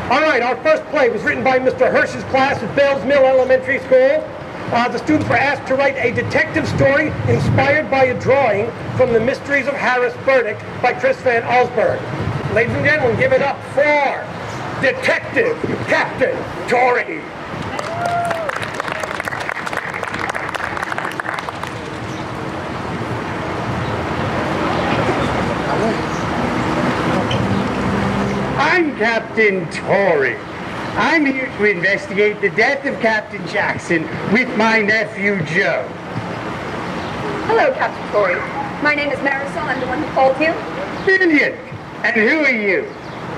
All right, our first play was written by Mr. Hirsch's class at Bells Mill Elementary School. The students were asked to write a detective story inspired by a drawing from The Mysteries of Harris Burdick by Chris Van Allsburg. Ladies and gentlemen, give it up for Detective Captain Tory. I'm Captain Tory. I'm here to investigate the death of Captain Jackson with my nephew Joe. Hello, Captain Tory. My name is Marisol. I'm the one who called you. Brilliant. And who are you?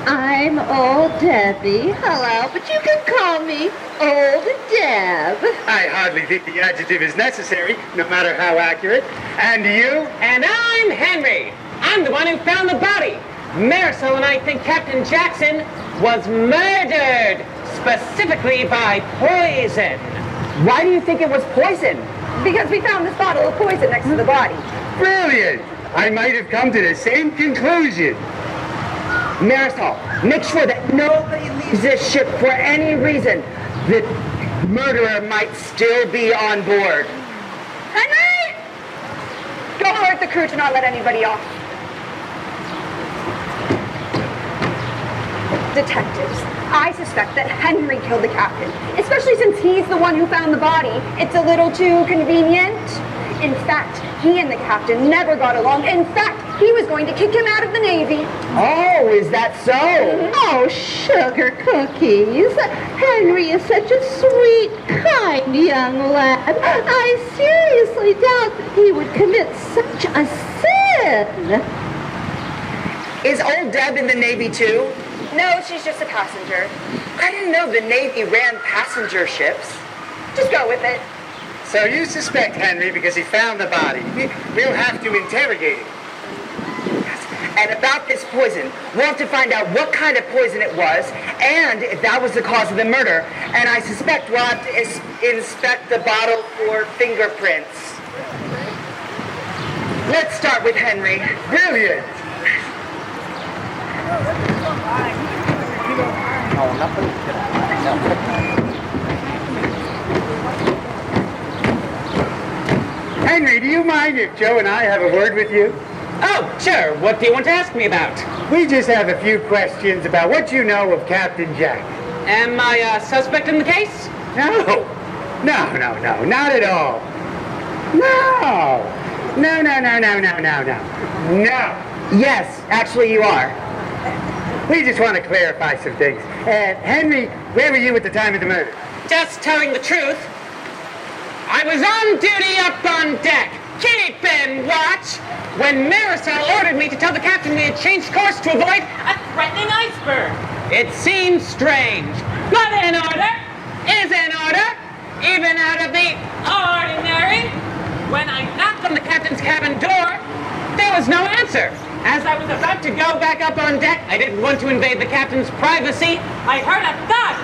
I'm Old Debbie. Hello, but you can call me Old Deb. I hardly think the adjective is necessary, no matter how accurate. And you? And I'm Henry. I'm the one who found the body. Marisol and I think Captain Jackson was murdered, specifically by poison. Why do you think it was poison? Because we found this bottle of poison next to the body. Brilliant. I might have come to the same conclusion. Marisol, make sure that nobody leaves this ship for any reason. The murderer might still be on board. Henry! Go alert the crew to not let anybody off. Detectives, I suspect that Henry killed the captain, especially since he's the one who found the body. It's a little too convenient. In fact, he and the captain never got along. In fact, he was going to kick him out of the Navy. Oh, is that so? Oh, sugar cookies. Henry is such a sweet, kind young lad. I seriously doubt that he would commit such a sin. Is Old Deb in the Navy too? No, she's just a passenger. I didn't know the Navy ran passenger ships. Just go with it. So you suspect Henry because he found the body. We'll have to interrogate him. And about this poison, we'll have to find out what kind of poison it was and if that was the cause of the murder. And I suspect we'll have to inspect the bottle for fingerprints. Let's start with Henry. Brilliant. Henry, do you mind if Joe and I have a word with you? Oh, sure. What do you want to ask me about? We just have a few questions about what you know of Captain Jack. Am I a suspect in the case? No, not at all. No. Yes, actually you are. We just want to clarify some things. Henry, where were you at the time of the murder? Just telling the truth. I was on duty up on deck, keeping watch, when Marisol ordered me to tell the captain we had changed course to avoid a threatening iceberg. It seemed strange, but in order is in order, even out of the ordinary. When I knocked on the captain's cabin door, there was no answer. As I was about to go back up on deck, I didn't want to invade the captain's privacy. I heard a thud.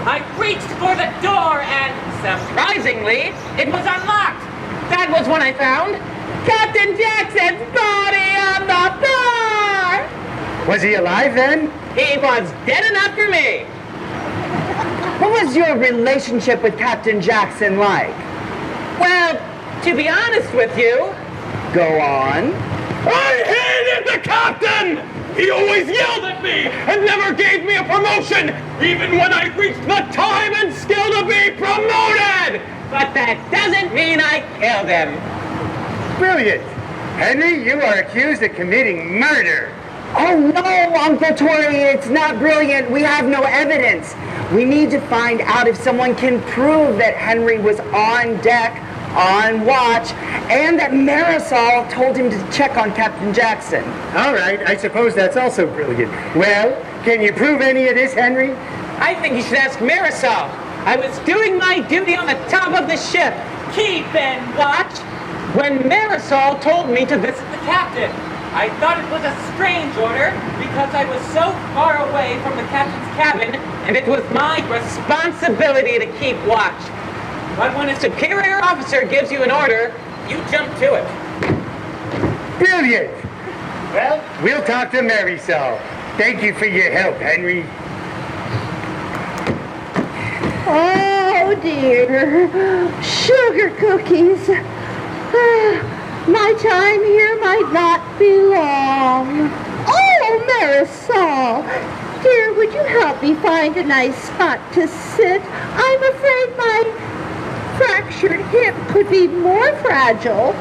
I reached for the door and, surprisingly, it was unlocked. That was when I found Captain Jackson's body on the bar. Was he alive then? He was dead enough for me. What was your relationship with Captain Jackson like? Well, to be honest with you, Go on. I hated the captain! He always yelled at me and never gave me a promotion, even when I reached the time and skill to be promoted! but that doesn't mean I killed him. Brilliant. Henry, you are accused of committing murder. Oh no, Uncle Tory, it's not brilliant. We have no evidence. We need to find out if someone can prove that Henry was on deck, on watch, and that Marisol told him to check on Captain Jackson. All right, I suppose that's also brilliant. Well, can you prove any of this, Henry? I think you should ask Marisol. I was doing my duty on the top of the ship, keeping watch, when Marisol told me to visit the captain. I thought it was a strange order because I was so far away from the captain's cabin and it was my responsibility to keep watch. But when a superior officer gives you an order, you jump to it. Brilliant. Well, we'll talk to Marisol. Thank you for your help, Henry. Oh dear. Sugar cookies. My time here might not be long. Oh, Marisol. Dear, would you help me find a nice spot to sit? I'm afraid my fractured hip could be more fragile.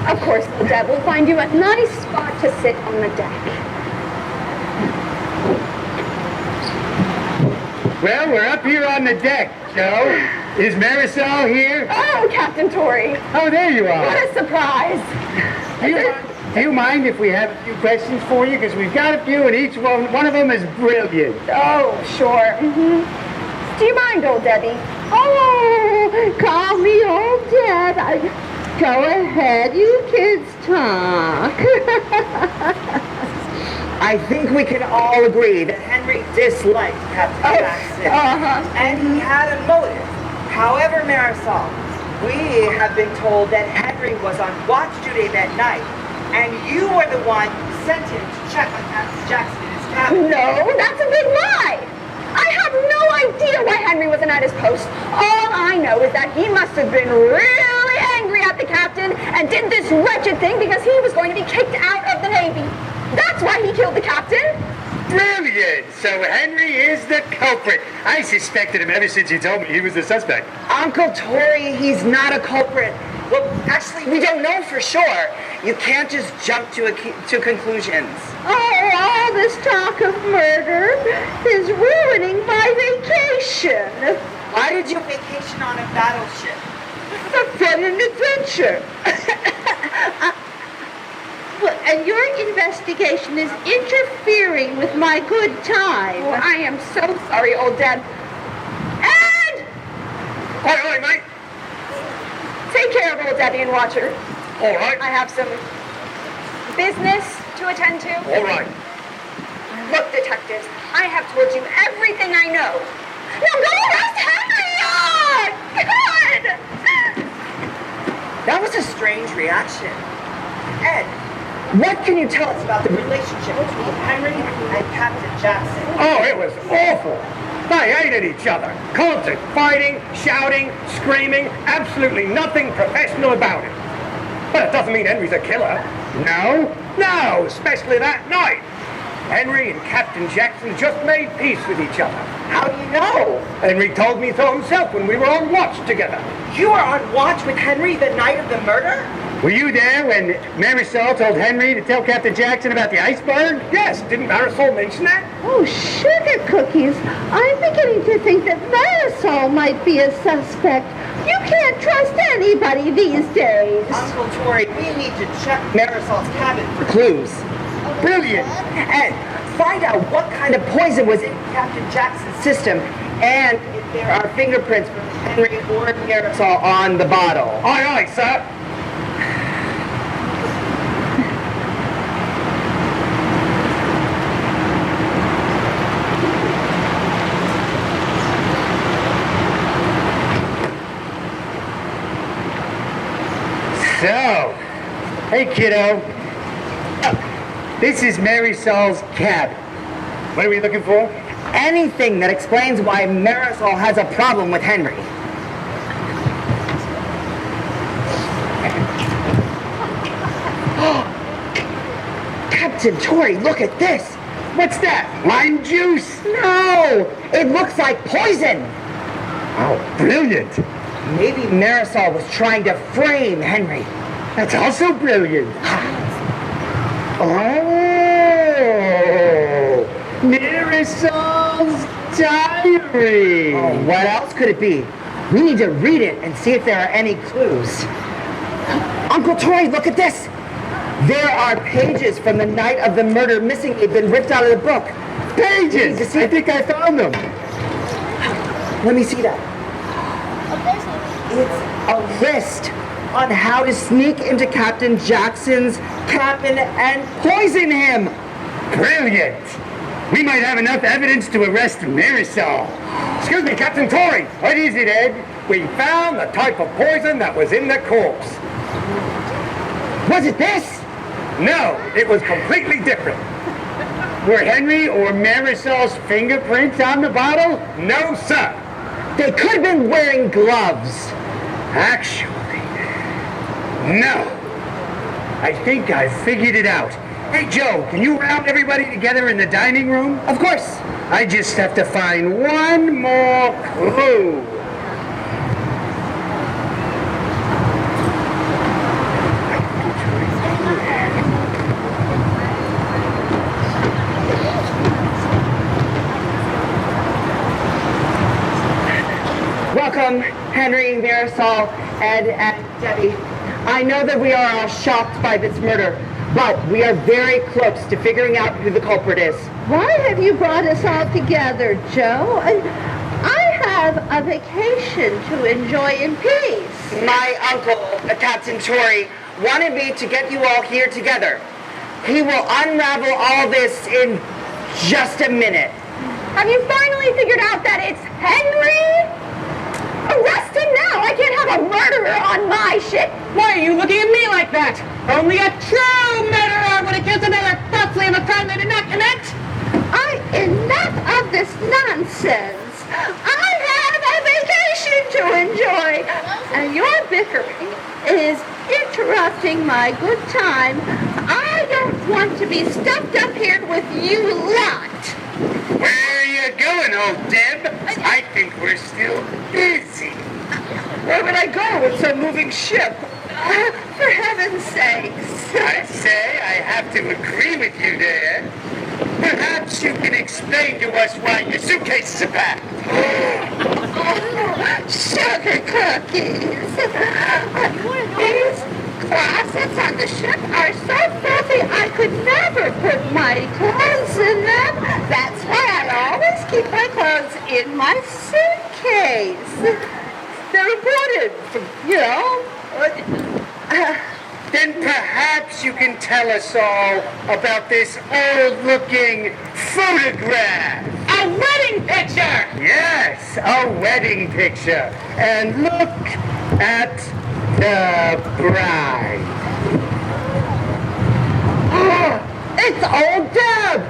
Of course, old Deb will find you a nice spot to sit on the deck. Well, we're up here on the deck, Joe. Is Marisol here? Oh, Captain Tory. Oh, there you are. What a surprise. Do you mind if we have a few questions for you? Because we've got a few, and each one of them is brilliant. Oh, sure. Do you mind, old Debbie? Oh, call me old Deb. Go ahead, you kids talk. I think we can all agree that Henry disliked Captain Jackson. And he had a motive. However, Marisol, we have been told that Henry was on watch duty that night, and you were the one who sent him to check on Captain Jackson in his cabin. No, that's a big lie. I have no idea why Henry wasn't at his post. All I know is that he must have been really angry at the captain and did this wretched thing because he was going to be kicked out of the Navy. That's why he killed the captain. Brilliant! So Henry is the culprit. I suspected him ever since you told me he was the suspect. Uncle Tory, he's not a culprit. Well, actually, we don't know for sure. You can't just jump to conclusions. Oh, all this talk of murder is ruining my vacation. Why did you vacation on a battleship? A fun and adventure. And your investigation is interfering with my good time. Oh, I am so sorry, old Deb. Ed! Oi, mate. Take care of old Debbie and watch her. All right. I have some business to attend to. All right. Look, detectives, I have told you everything I know. Now go arrest Henry! Oh, God! That was a strange reaction. Ed, what can you tell us about the relationship between Henry and Captain Jackson? Oh, it was awful. They hated each other. Constant fighting, shouting, screaming. Absolutely nothing professional about it. But it doesn't mean Henry's a killer. No? No, especially that night. Henry and Captain Jackson just made peace with each other. How do you know? Henry told me so himself when we were on watch together. You were on watch with Henry the night of the murder? Were you there when Marisol told Henry to tell Captain Jackson about the iceberg? Yes, didn't Marisol mention that? Oh, sugar cookies. I'm beginning to think that Marisol might be a suspect. You can't trust anybody these days. Uncle Tory, we need to check Marisol's cabin for clues. Brilliant. And find out what kind of poison was in Captain Jackson's system and if there are fingerprints from Henry or Marisol on the bottle. Aye, aye, sir. So, hey kiddo. This is Marisol's cabin. What are we looking for? Anything that explains why Marisol has a problem with Henry. Captain Tory, look at this. What's that? Lime juice? No, it looks like poison. Oh, brilliant. Maybe Marisol was trying to frame Henry. That's also brilliant. Oh, Marisol's diary. Oh, what else could it be? We need to read it and see if there are any clues. Uncle Tory, look at this. There are pages from the night of the murder missing. They've been ripped out of the book. Pages! I think I found them. Let me see that. It's a list on how to sneak into Captain Jackson's cabin and poison him. Brilliant. We might have enough evidence to arrest Marisol. Excuse me, Captain Tory. What is it, Ed? We found the type of poison that was in the corpse. Was it this? No, it was completely different. Were Henry or Marisol's fingerprints on the bottle? No, sir. They could have been wearing gloves. Actually, no. I think I figured it out. Hey, Joe, can you round everybody together in the dining room? Of course. I just have to find one more clue. Welcome, Henry, Marisol, Ed, and Debbie. I know that we are all shocked by this murder, but we are very close to figuring out who the culprit is. Why have you brought us all together, Joe? I have a vacation to enjoy in peace. My uncle, Captain Tory, wanted me to get you all here together. He will unravel all this in just a minute. Have you finally figured out that it's Henry? Arrest him now! I can't have a murderer on my ship! Why are you looking at me like that? Only a true murderer would accuse another falsely of a crime they did not commit! Enough of this nonsense. I have a vacation to enjoy, and your bickering is interrupting my good time. I don't want to be stuffed up here with you lot. Where are you going, old Deb? I think we're still busy. Where would I go? It's a moving ship. For heaven's sakes. I say I have to agree with you there. Perhaps you can explain to us why your suitcases are packed. Sugar cookies. These closets on the ship are so filthy I could never put my clothes in them. That's why I always keep my clothes in my suitcase. They're wooden, you know. Then perhaps you can tell us all about this old-looking photograph. A wedding picture! Yes, a wedding picture. And look at the bride. It's old Deb!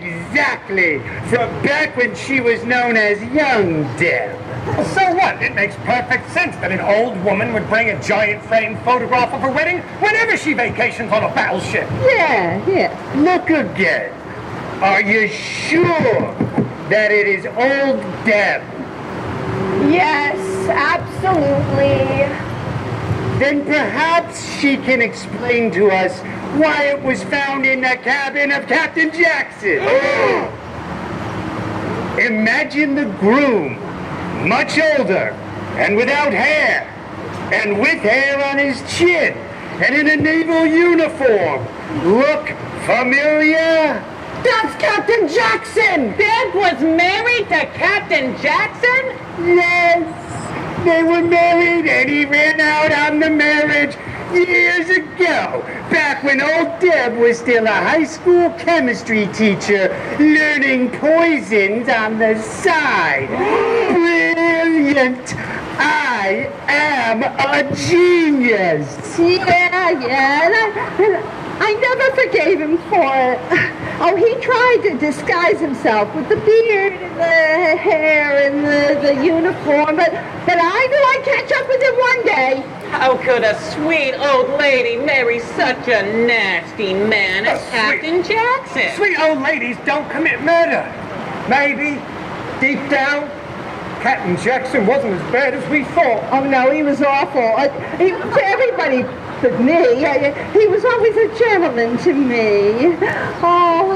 Exactly. From back when she was known as Young Deb. Well, so what? It makes perfect sense that an old woman would bring a giant framed photograph of her wedding whenever she vacations on a battleship. Yeah. Look again. Are you sure that it is old Deb? Yes, absolutely. Then perhaps she can explain to us why it was found in the cabin of Captain Jackson. Imagine the groom, much older and without hair, and with hair on his chin, and in a naval uniform. Look familiar? That's Captain Jackson! Deb was married to Captain Jackson? Yes, they were married and he ran out on the marriage years ago, back when old Deb was still a high school chemistry teacher learning poisons on the side. Brilliant! I am a genius! Yeah, and I never forgave him for it. Oh, he tried to disguise himself with the beard and the hair and the uniform, but I knew I'd catch up with him one day. How could a sweet old lady marry such a nasty man as Captain Jackson? Sweet old ladies don't commit murder. Maybe, deep down, Captain Jackson wasn't as bad as we thought. Oh, no, he was awful. To everybody but me. He was always a gentleman to me. Oh,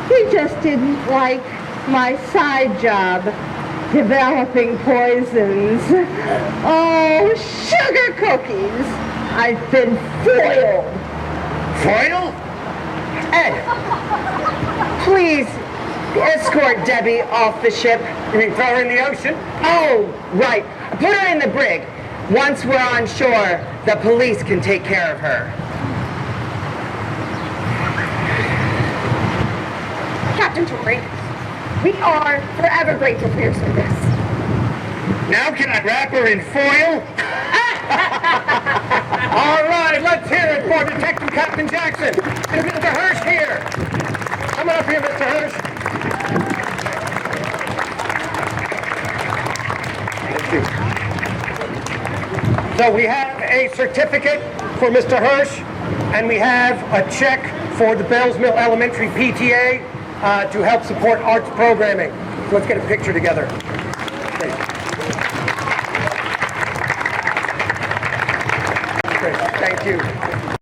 he just didn't like my side job, developing poisons. Oh, sugar cookies. I've been foiled. Foil? Ed, please escort Debbie off the ship. You mean throw her in the ocean? Oh, right. Put her in the brig. Once we're on shore, the police can take care of her. Captain Tory, we are forever grateful for your service. Now can I wrap her in foil? All right, let's hear it for Detective Captain Jackson. And Mr. Hirsch here. Come on up here, Mr. Hirsch. So we have a certificate for Mr. Hirsch, and we have a check for the Bells Mill Elementary PTA to help support arts programming. So let's get a picture together. Great. Great. Thank you.